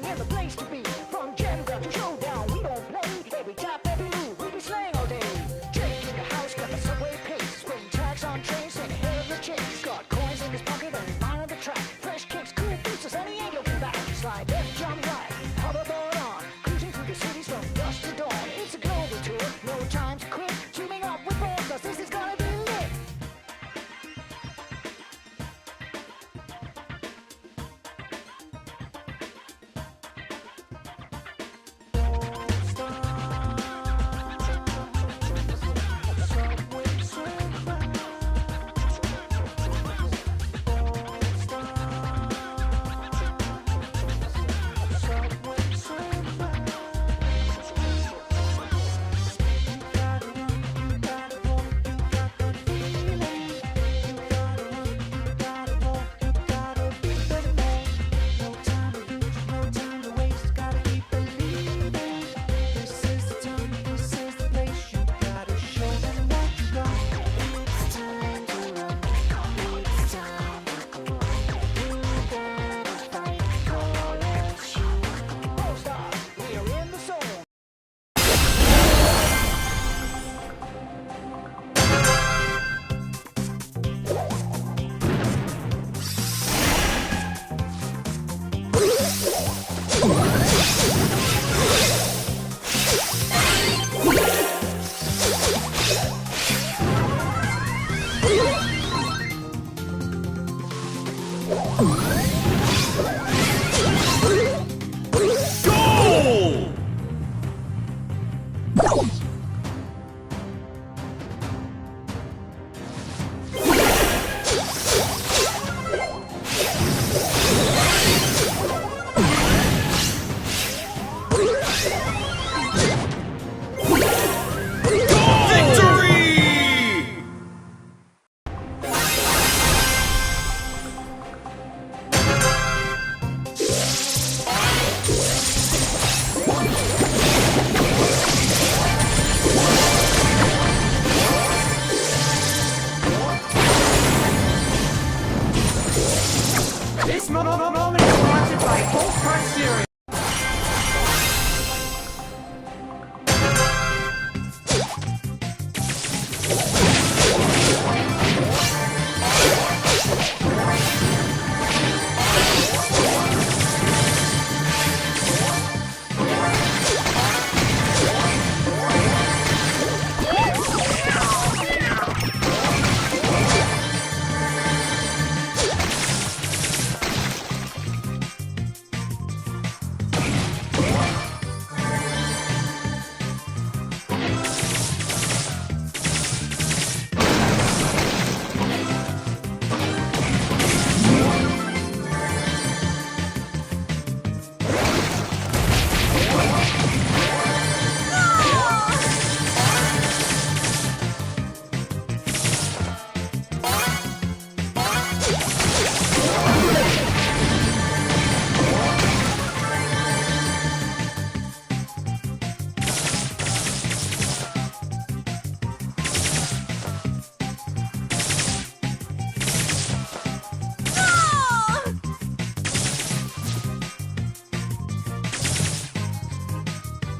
we're the place to be. From Jenga to Showdown, we don't play. Every tap, every move, we be slaying all day. Jake in the house, got the subway pace. Spinning tags on trains, staying ahead of the chase. Got coins in his pocket and his mind on the track. Fresh kicks, cool boosters, and he ain't looking back. Slide left, jump right, hoverboard on. Cruising through the cities from dusk to dawn. It's a global tour, no time to quit. Teaming up with Balls, this is gonna be lit. This moment is sponsored by Cold Crush Cereal.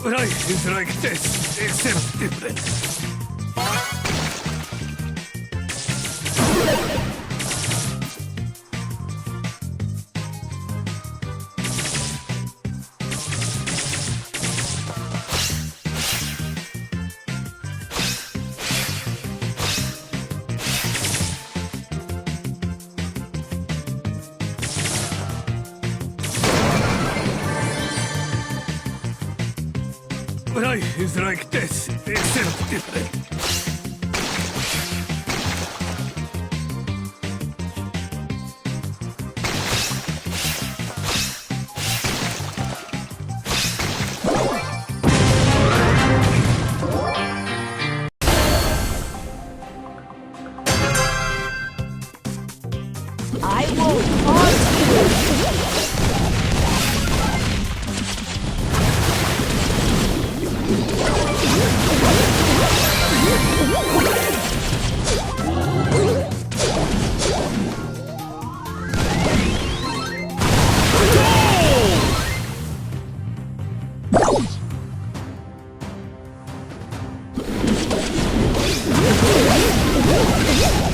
Life is like this, except different. Life is like this, except different. I will pause you. Ugh!